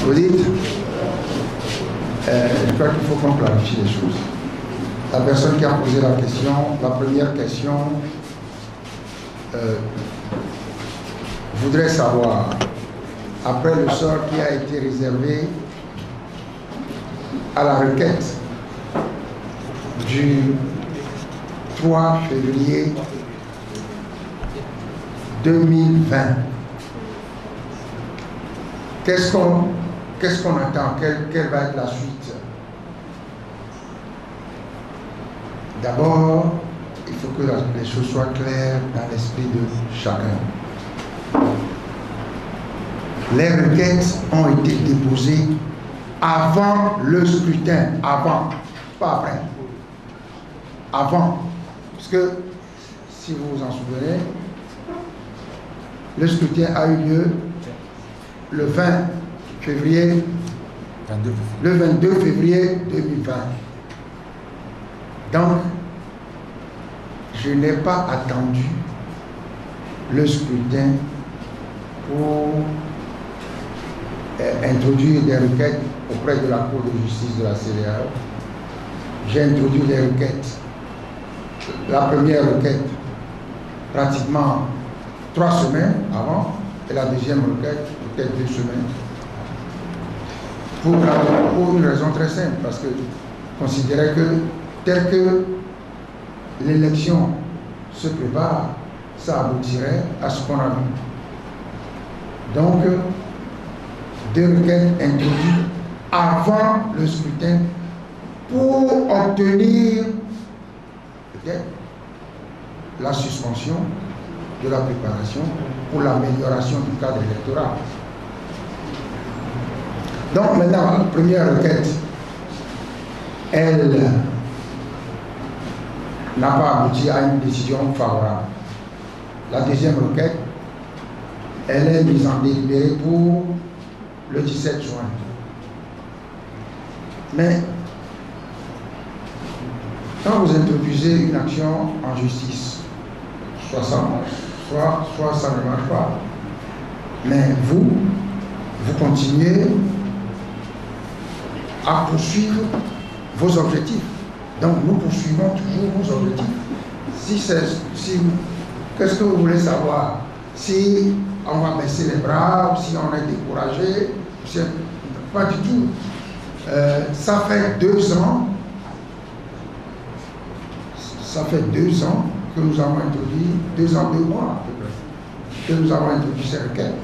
Vous dites, je crois qu'il faut qu'on clarifie les choses. La personne qui a posé la question, la première question, voudrait savoir, après le sort qui a été réservé à la requête du 3 février 2020, qu'est-ce qu'on attend? Quelle va être la suite? D'abord, il faut que les choses soient claires dans l'esprit de chacun. Les requêtes ont été déposées avant le scrutin, avant, pas après. Avant, parce que, si vous vous en souvenez, le scrutin a eu lieu le 20 février, le 22 février 2020. Donc, je n'ai pas attendu le scrutin pour introduire des requêtes auprès de la Cour de justice de la CEDEAO. J'ai introduit des requêtes. La première requête, pratiquement 3 semaines avant, et la deuxième requête, peut-être 2 semaines. Pour une raison très simple, parce que je considérais que, tel que l'élection se prépare, ça aboutirait à ce qu'on a vu. Donc, 2 requêtes introduites avant le scrutin pour obtenir peut-être la suspension de la préparation pour l'amélioration du cadre électoral. Donc maintenant, la première requête, elle n'a pas abouti à une décision favorable. La deuxième requête, elle est mise en délibéré pour le 17 juin. Mais quand vous introduisez une action en justice, soit ça marche, soit ça ne marche pas. Mais vous continuez à poursuivre vos objectifs. Donc nous poursuivons toujours vos objectifs. Qu'est-ce que vous voulez savoir? Si on va baisser les bras, ou si on est découragé, pas du tout. Ça fait 2 ans. Ça fait 2 ans que nous avons introduit, 2 ans, 2 mois à peu près, que nous avons introduit ces requêtes.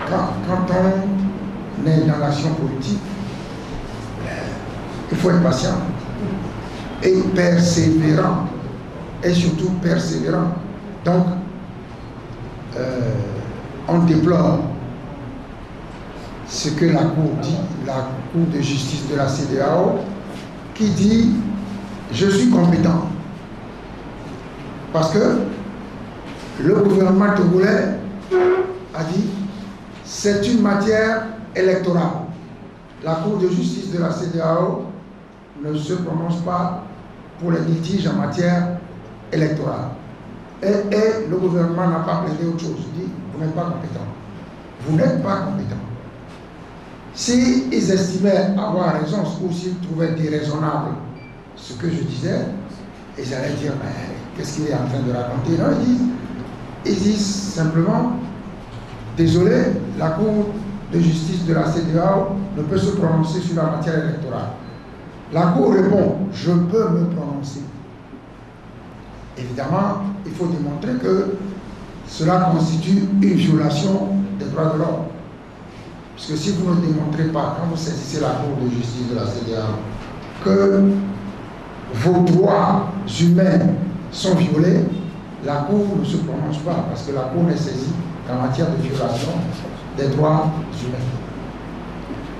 Quand on est dans l'action politique, il faut être patient et persévérant, et surtout persévérant. Donc, on déplore ce que la Cour dit, la Cour de justice de la CEDEAO, qui dit « je suis compétent ». Parce que le gouvernement togolais a dit « c'est une matière électorale ». La Cour de justice de la CEDEAO ne se prononce pas pour les litiges en matière électorale. Et le gouvernement n'a pas plaidé autre chose. Il dit « vous n'êtes pas compétent ». Vous n'êtes pas compétent. S'ils estimaient avoir raison ou s'ils trouvaient déraisonnable ce que je disais, ils allaient dire « qu'est-ce qu'il est en train de raconter ?» Non, ils disent simplement « désolé, la Cour de justice de la CEDEAO ne peut se prononcer sur la matière électorale. » La Cour répond « je peux me prononcer ». Évidemment, il faut démontrer que cela constitue une violation des droits de l'homme. Parce que si vous ne démontrez pas, quand vous saisissez la Cour de justice de la CEDEAO, que vos droits humains sont violés, la Cour ne se prononce pas, parce que la Cour n'est saisie qu'en matière de violation des droits humains.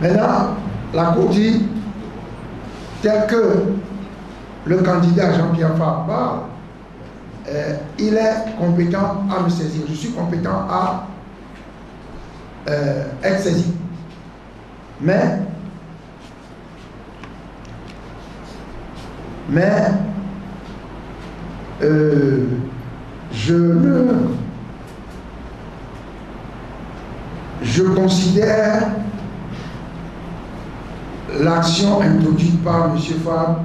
Maintenant, la Cour dit, tel que le candidat Jean-Pierre Fabre parle, il est compétent à me saisir. Je suis compétent à être saisi. Mais je considère l'action introduite par M. Fabre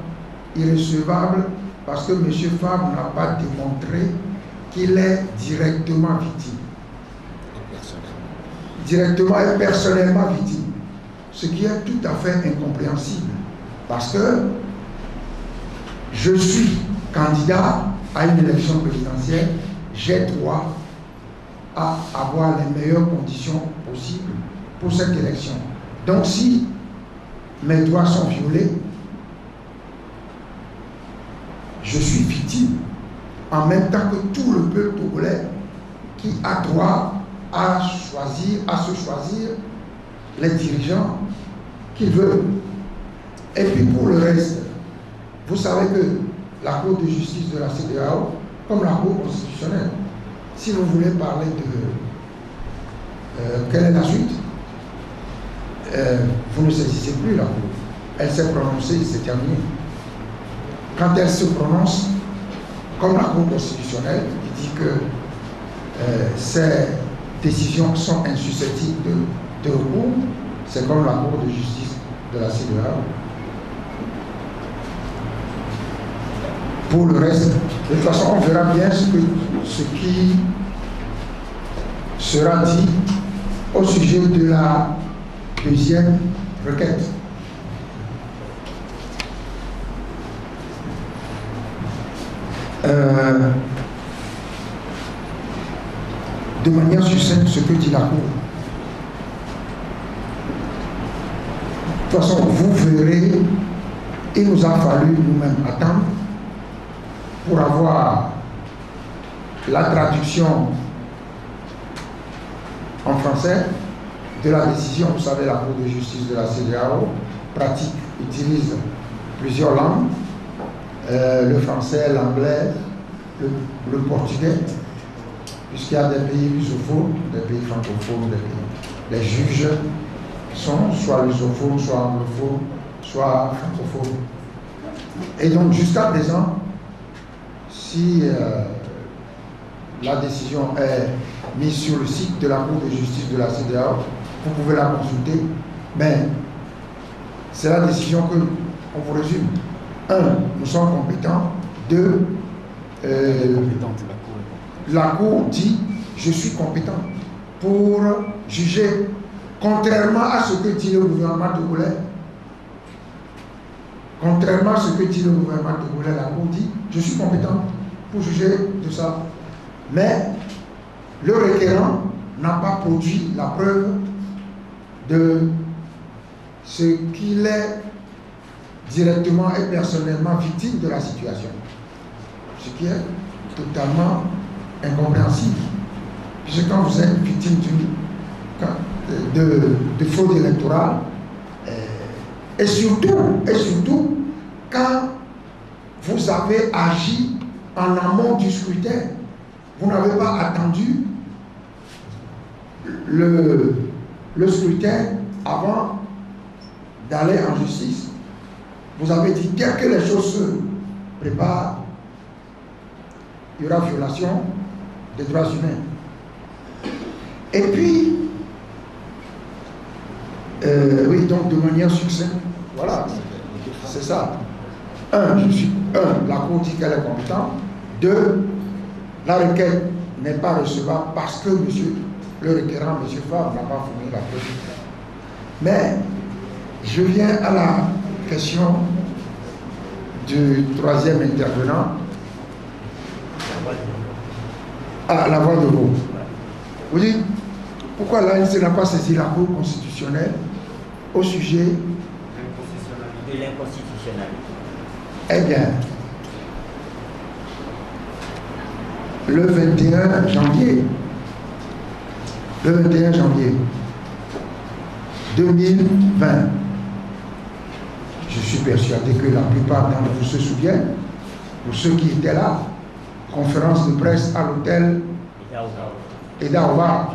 irrecevable parce que M. Fabre n'a pas démontré qu'il est directement victime. Directement et personnellement victime. Ce qui est tout à fait incompréhensible. Parce que je suis candidat à une élection présidentielle, j'ai droit à avoir les meilleures conditions possibles pour cette élection. Donc si mes droits sont violés, je suis victime en même temps que tout le peuple togolais qui a droit à se choisir les dirigeants qu'il veut. Et puis pour le reste, vous savez que la Cour de justice de la CEDEAO, comme la Cour constitutionnelle, si vous voulez parler de quelle est la suite, vous ne saisissez plus la Cour. Elle s'est prononcée, c'est terminé. Quand elle se prononce, comme la Cour constitutionnelle, qui dit que ces décisions sont insusceptibles de recours, c'est comme la Cour de justice de la CEDEAO. Pour le reste, de toute façon, on verra bien ce qui sera dit au sujet de la deuxième requête. De manière succincte, ce que dit la Cour. De toute façon, vous verrez, il nous a fallu nous-mêmes attendre pour avoir la traduction en français de la décision. Vous savez, la Cour de justice de la CEDEAO pratique, utilise plusieurs langues, le français, l'anglais, le portugais, puisqu'il y a des pays lusophones, des pays francophones, les juges sont soit lusophones, soit anglophones, soit francophones. Et donc jusqu'à présent, si la décision est mise sur le site de la Cour de justice de la CEDEAO, vous pouvez la consulter, mais c'est la décision que on vous résume. 1. Nous sommes compétents. 2. La Cour dit je suis compétent pour juger, contrairement à ce que dit le gouvernement togolais. Contrairement à ce que dit le gouvernement togolais, la Cour dit je suis compétent pour juger de ça. Mais le requérant n'a pas produit la preuve de ce qu'il est directement et personnellement victime de la situation. Ce qui est totalement incompréhensible. Puisque quand vous êtes victime de fraude électorale, et surtout quand vous avez agi en amont du scrutin, vous n'avez pas attendu le scrutin avant d'aller en justice. Vous avez dit dès que les choses se préparent, il y aura violation des droits humains. Et puis, oui, donc de manière succincte, voilà, c'est ça. La Cour dit qu'elle est compétente. 2, la requête n'est pas recevable parce que le requérant, M. Fabre, n'a pas fourni la preuve. Mais je viens à la question du troisième intervenant, à la voix de vous. Vous dites, pourquoi l'ANC n'a pas saisi la Cour constitutionnelle au sujet de l'inconstitutionnalité? Eh bien, le 21 janvier 2020, je suis persuadé que la plupart d'entre vous se souviennent, pour ceux qui étaient là, conférence de presse à l'hôtel Edaouba.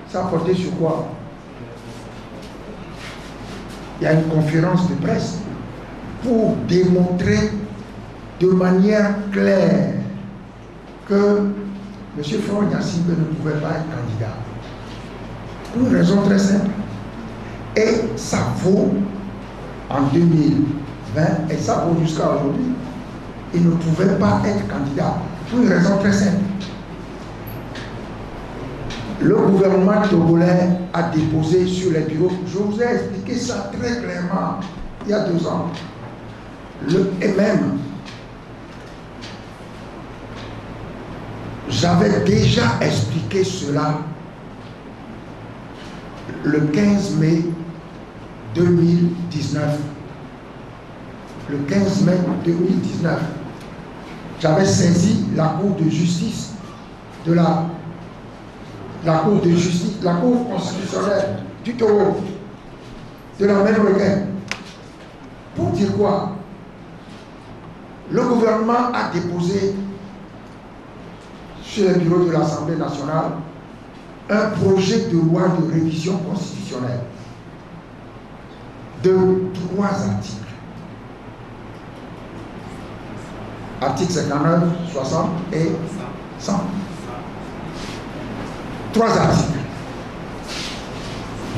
Ça a porté sur quoi? Il y a une conférence de presse pour démontrer de manière claire que M. Faure Gnassingbé ne pouvait pas être candidat. Pour une raison très simple. Et ça vaut en 2020 et ça vaut jusqu'à aujourd'hui. Il ne pouvait pas être candidat pour une raison très simple. Le gouvernement togolais a déposé sur les bureaux, je vous ai expliqué ça très clairement il y a 2 ans. Et même, j'avais déjà expliqué cela le 15 mai 2019. Le 15 mai 2019, j'avais saisi la Cour de justice de la Cour de justice, la Cour constitutionnelle du Togo, de la même requête. Pour dire quoi? Le gouvernement a déposé sur les bureaux de l'Assemblée nationale un projet de loi de révision constitutionnelle de 3 articles. Articles 59, 60 et 100. 3 articles.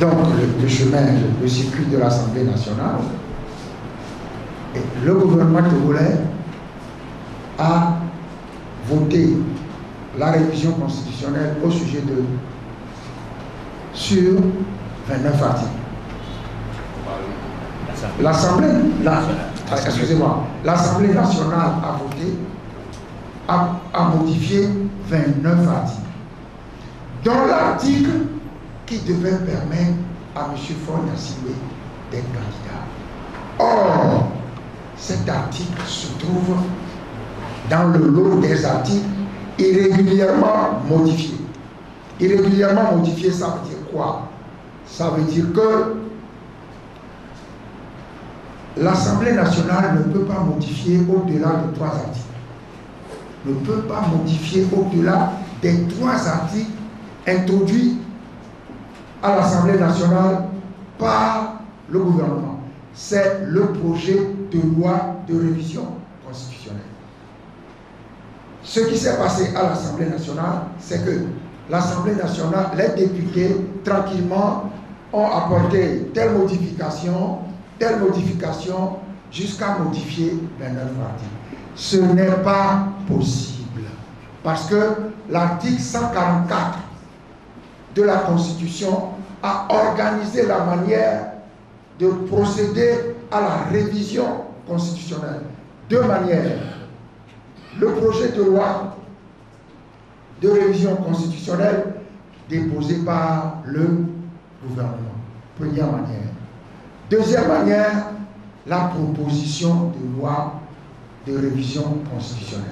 Donc, le chemin, le circuit de l'Assemblée nationale, et le gouvernement togolais a voté la révision constitutionnelle au sujet de sur 29 articles. L'Assemblée nationale a voté, a modifié 29 articles. Dans l'article qui devait permettre à M. Faure Gnassingbé d'être candidat. Or, cet article se trouve dans le lot des articles irrégulièrement modifiés. Irrégulièrement modifiés, ça veut dire quoi? Ça veut dire que l'Assemblée nationale ne peut pas modifier au-delà de 3 articles. Ne peut pas modifier au-delà des 3 articles introduits à l'Assemblée nationale par le gouvernement. C'est le projet de loi de révision constitutionnelle. Ce qui s'est passé à l'Assemblée nationale, c'est que l'Assemblée nationale, les députés, tranquillement, ont apporté telle modification, jusqu'à modifier 29 articles. Ce n'est pas possible. Parce que l'article 144 de la Constitution a organisé la manière de procéder à la révision constitutionnelle. 2 manières. Le projet de loi de révision constitutionnelle déposé par le gouvernement. Première manière. Deuxième manière, la proposition de loi de révision constitutionnelle.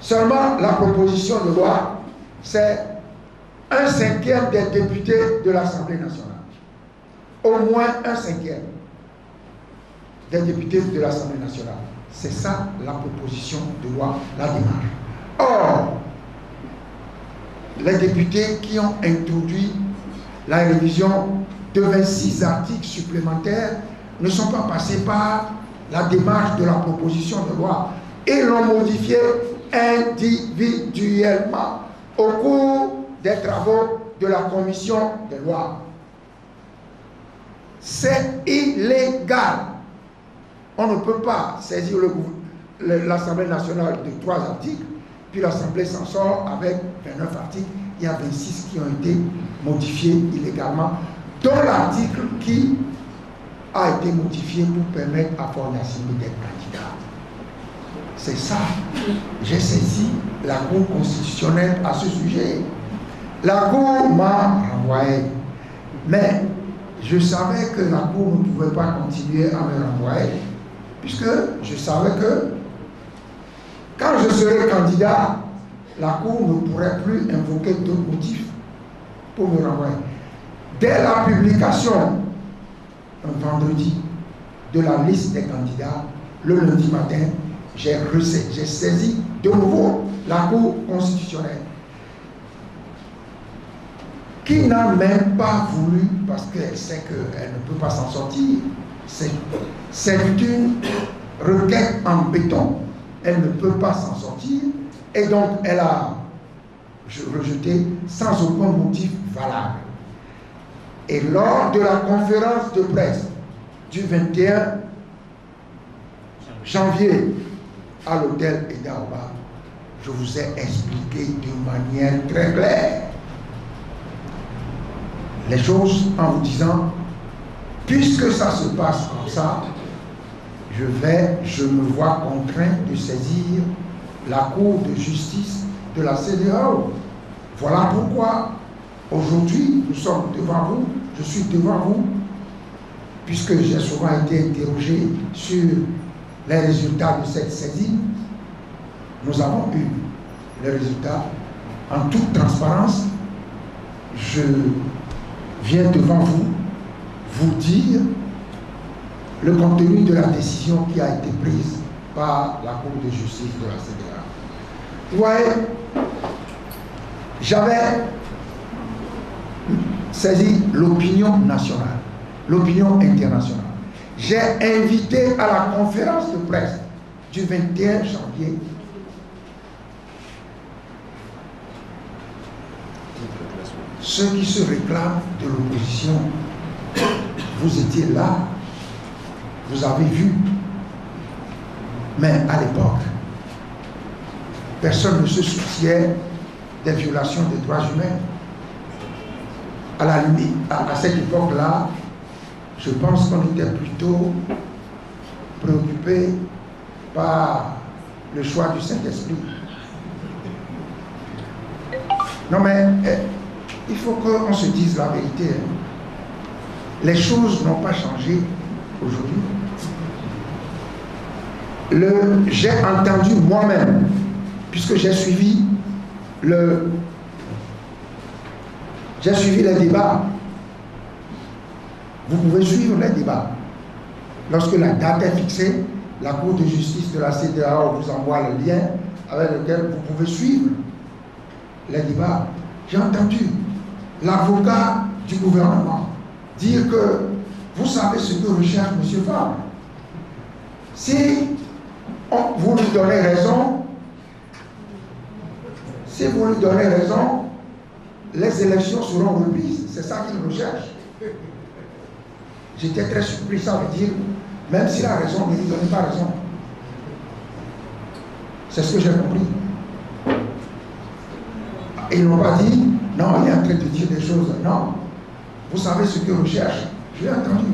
Seulement, la proposition de loi, c'est 1/5 des députés de l'Assemblée nationale. Au moins 1/5 des députés de l'Assemblée nationale. C'est ça la proposition de loi, la démarche. Or, les députés qui ont introduit la révision de 26 articles supplémentaires ne sont pas passés par la démarche de la proposition de loi et l'ont modifié individuellement au cours des travaux de la commission des lois. C'est illégal. On ne peut pas saisir l'Assemblée nationale de 3 articles, puis l'Assemblée s'en sort avec 29 articles. Il y a 26 qui ont été modifiés illégalement, dont l'article qui a été modifié pour permettre à Faure Gnassingbé d'être candidat. C'est ça. J'ai saisi la Cour constitutionnelle à ce sujet. La Cour m'a renvoyé. Mais je savais que la Cour ne pouvait pas continuer à me renvoyer, puisque je savais que quand je serai candidat, la Cour ne pourrait plus invoquer d'autres motifs pour me renvoyer. Dès la publication, un vendredi, de la liste des candidats, le lundi matin, j'ai saisi de nouveau la Cour constitutionnelle, qui n'a même pas voulu, parce qu'elle sait qu'elle ne peut pas s'en sortir. C'est une requête en béton. Elle ne peut pas s'en sortir. Et donc, elle a rejeté sans aucun motif valable. Et lors de la conférence de presse du 21 janvier à l'hôtel Edaoba, je vous ai expliqué de manière très claire les choses en vous disant, puisque ça se passe comme ça, je me vois contraint de saisir la Cour de justice de la CEDEAO. Voilà pourquoi aujourd'hui nous sommes devant vous, je suis devant vous, puisque j'ai souvent été interrogé sur les résultats de cette saisine. Nous avons eu les résultats en toute transparence. Je viens devant vous vous dire le contenu de la décision qui a été prise par la Cour de justice de la CEDEAO. Vous voyez, j'avais saisi l'opinion nationale, l'opinion internationale. J'ai invité à la conférence de presse du 21 janvier ceux qui se réclament de l'opposition. Vous étiez là, vous avez vu, mais à l'époque, personne ne se souciait des violations des droits humains. À la limite, à cette époque-là, je pense qu'on était plutôt préoccupé par le choix du Saint-Esprit. Non mais, il faut qu'on se dise la vérité. Les choses n'ont pas changé aujourd'hui. J'ai entendu moi-même, puisque j'ai suivi les débats. Vous pouvez suivre les débats. Lorsque la date est fixée, la Cour de justice de la CEDEAO vous envoie le lien avec lequel vous pouvez suivre les débats. J'ai entendu l'avocat du gouvernement dire que vous savez ce que recherche M. Fabre. Si vous lui donnez raison, les élections seront reprises. C'est ça qu'il recherche. J'étais très surpris, ça veut dire, même s'il a raison, ne lui donnez pas raison. C'est ce que j'ai compris. Ils n'ont pas dit, non, il est en train de dire des choses. Non. Vous savez ce qu'il recherche. Je l'ai entendu.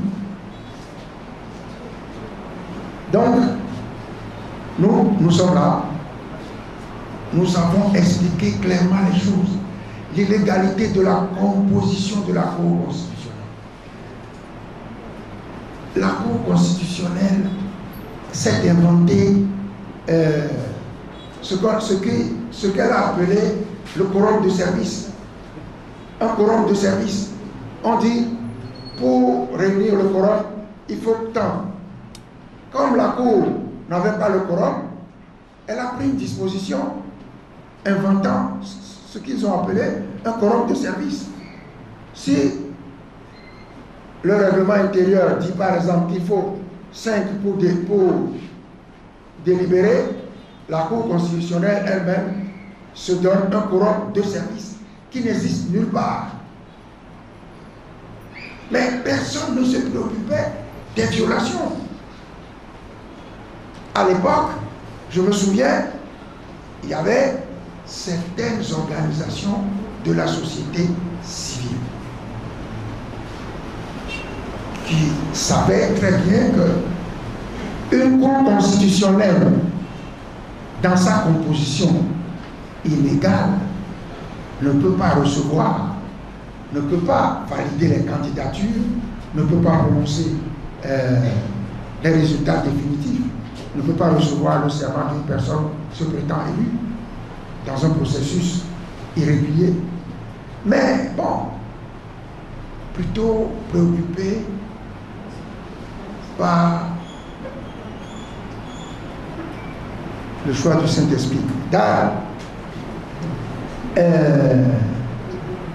Donc, nous sommes là. Nous avons expliqué clairement les choses. L'illégalité de la composition de la Cour constitutionnelle. La Cour constitutionnelle s'est inventée ce qu'elle a appelé le quorum de service. Un quorum de service. On dit, pour réunir le quorum, il faut tant. Comme la Cour n'avait pas le quorum, elle a pris une disposition inventant ce qu'ils ont appelé un quorum de service. Si le règlement intérieur dit par exemple qu'il faut 5 pour délibérer, la Cour constitutionnelle elle-même se donne un quorum de service qui n'existe nulle part. Mais personne ne se préoccupait des violations. À l'époque, je me souviens, il y avait certaines organisations de la société civile qui savaient très bien qu'une Cour constitutionnelle, dans sa composition illégale, ne peut pas recevoir, ne peut pas valider les candidatures, ne peut pas prononcer les résultats définitifs, ne peut pas recevoir le serment d'une personne se prétend élue dans un processus irrégulier. Mais bon, plutôt préoccupé par le choix du Saint-Esprit.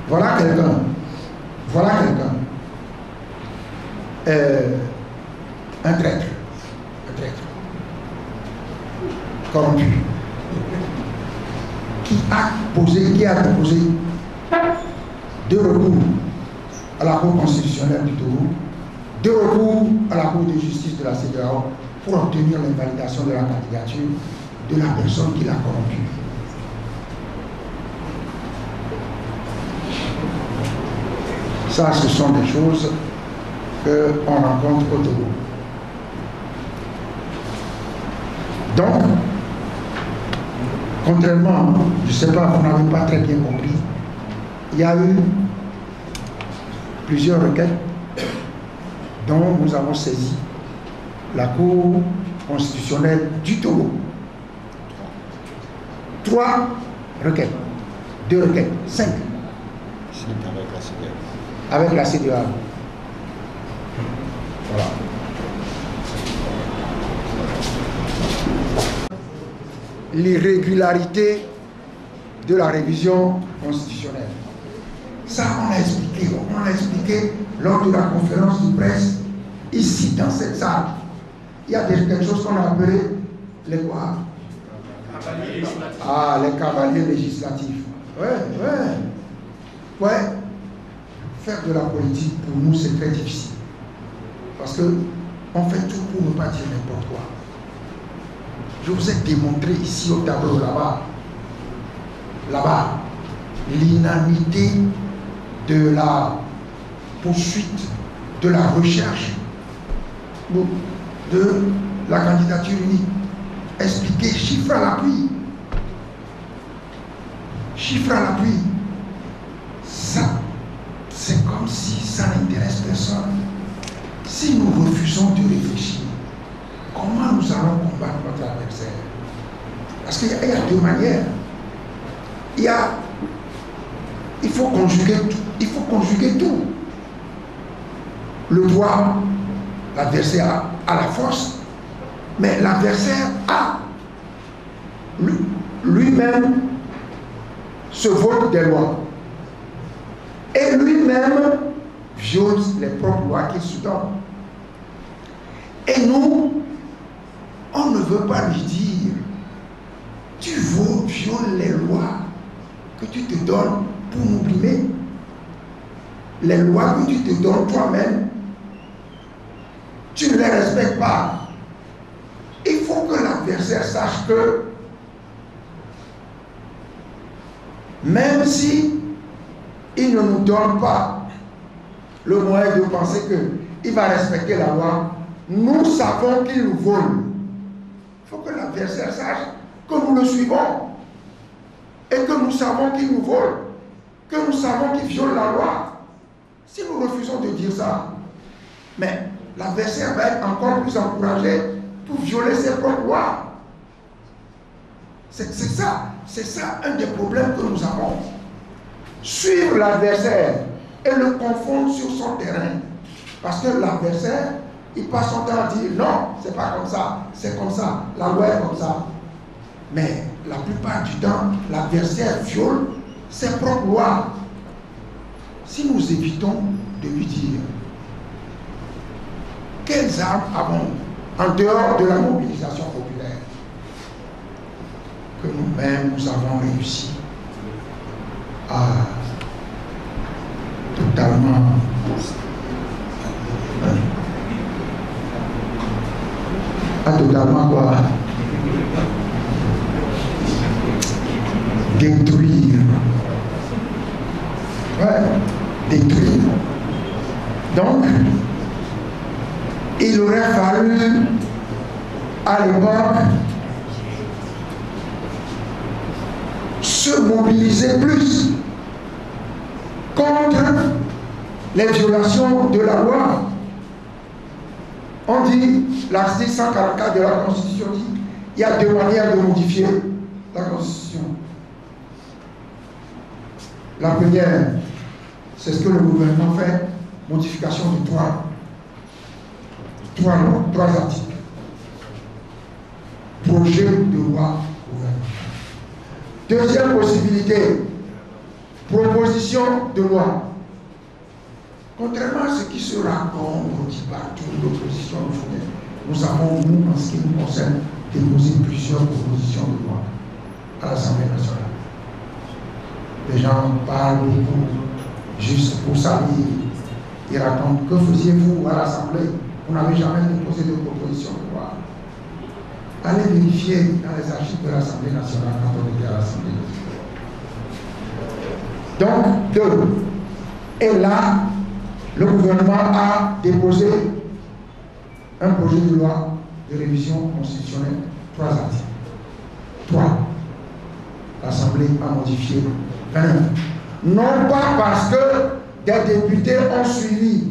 Voilà quelqu'un. Un traître. Corrompu. Qui a déposé 2 recours à la Cour constitutionnelle du Togo, de recours à la Cour de justice de la CEDEAO pour obtenir l'invalidation de la candidature de la personne qui l'a corrompue. Ça, ce sont des choses qu'on rencontre au Togo. Donc, contrairement, je ne sais pas, vous n'avez pas très bien compris, il y a eu plusieurs requêtes dont nous avons saisi la Cour constitutionnelle du Togo. 3 requêtes, 2 requêtes, 5. Avec la CEDEAO. Voilà. L'irrégularité de la révision constitutionnelle. Ça, on l'a expliqué lors de la conférence de presse, ici, dans cette salle. Il y a quelque chose qu'on a appelé les quoi? Ah, les cavaliers législatifs. Ouais. Faire de la politique, pour nous, c'est très difficile. Parce qu'on fait tout pour ne pas dire n'importe quoi. Je vous ai démontré ici au tableau, là-bas, l'inanité de la poursuite, de la recherche de la candidature unique. Expliquer, chiffre à l'appui. Chiffre à l'appui. Ça, c'est comme si ça n'intéresse personne. Si nous refusons de réfléchir, comment nous allons combattre notre adversaire? Parce qu'il y a 2 manières. Il faut conjuguer tout. Le droit, l'adversaire a la force, mais l'adversaire a lui-même se vote des lois. Et lui-même viole les propres lois qu'il se donne. Et nous, on ne veut pas lui dire, tu violes les lois que tu te donnes pour nous brimer. Les lois que tu te donnes toi-même, tu ne les respectes pas. Il faut que l'adversaire sache que même si il ne nous donne pas le moyen de penser qu'il va respecter la loi, nous savons qu'il nous vole. Il faut que l'adversaire sache que nous le suivons et que nous savons qu'il nous vole, que nous savons qu'il viole la loi. Si nous refusons de dire ça, mais l'adversaire va être encore plus encouragé pour violer ses propres lois. C'est ça un des problèmes que nous avons. Suivre l'adversaire et le confondre sur son terrain. Parce que l'adversaire, il passe son temps à dire non, c'est pas comme ça, c'est comme ça, la loi est comme ça. Mais la plupart du temps, l'adversaire viole ses propres lois. Si nous évitons de lui dire quelles armes avons-nous en dehors de la mobilisation populaire, que nous-mêmes nous avons réussi à totalement quoi, détruire. Détruire. Donc, il aurait fallu à l'époque se mobiliser plus contre les violations de la loi. On dit, l'article 144 de la Constitution dit, il y a 2 manières de modifier la Constitution. La première, c'est ce que le gouvernement fait, modification de 3 articles. Projet de loi gouvernementale. Deuxième possibilité, proposition de loi. Contrairement à ce qui se raconte, on dit partout, l'opposition nous avons, nous, en ce qui nous concerne, déposé plusieurs propositions de loi à l'Assemblée nationale. Les gens parlent beaucoup, juste pour saluer Il raconte, que faisiez-vous à l'Assemblée? Vous n'avez jamais déposé de proposition de loi. Allez vérifier dans les archives de l'Assemblée nationale quand on était à l'Assemblée nationale. Donc, 2. Et là, le gouvernement a déposé un projet de loi de révision constitutionnelle, 3 articles. 3. L'Assemblée a modifié 1. Non pas parce que des députés ont suivi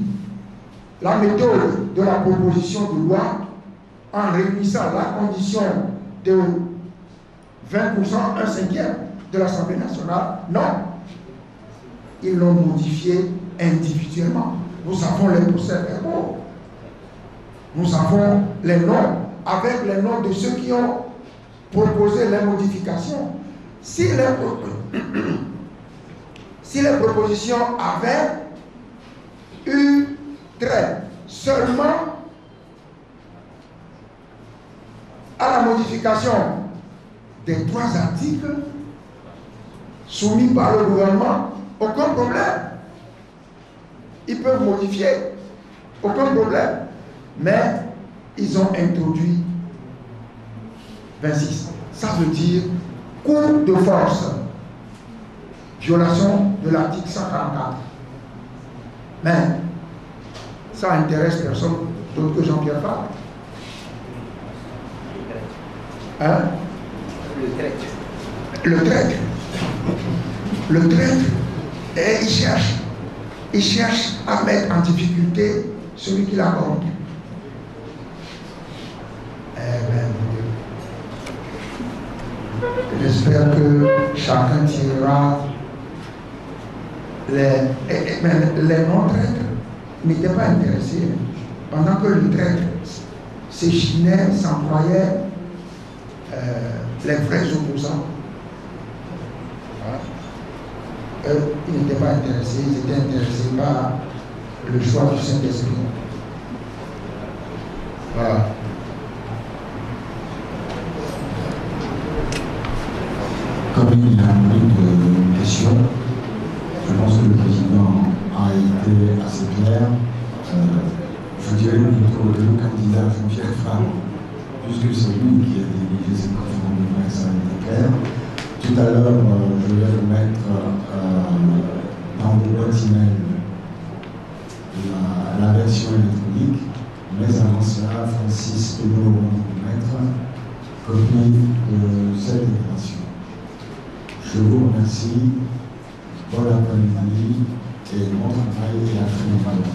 la méthode de la proposition de loi en réunissant la condition de 20%, 1/5 de l'Assemblée nationale. Non. Ils l'ont modifié individuellement. Nous avons les procès-verbaux. Nous avons les noms, avec les noms de ceux qui ont proposé les modifications. Si les propositions avaient eu trait seulement à la modification des 3 articles soumis par le gouvernement, aucun problème. Ils peuvent modifier, aucun problème. Mais ils ont introduit 26. Ça veut dire coup de force, violation de l'article 144. Mais ça intéresse personne d'autre que Jean-Pierre Fabre. Hein? Le traître. Le traître. Et il cherche à mettre en difficulté celui qui l'a corrompu. J'espère que chacun tirera les non-traîtres n'étaient pas intéressés. Pendant que le traître s'échinait, s'employait les vrais opposants. Eux, ils n'étaient pas intéressés, ils étaient intéressés par le choix du Saint-Esprit. Voilà. Comme il y a beaucoup de questions, je pense que le président a été assez clair. Je dirais plutôt le candidat Jean-Pierre Fabre, puisque c'est lui qui a dirigé cette conférence de presse, ça a été clair. Tout à l'heure, je vais remettre dans vos boîtes email la version électronique, mais avant cela, Francis et nous allons vous mettre copie de cette déclaration. Je vous remercie, bon après-midi et bon travail et à très bientôt.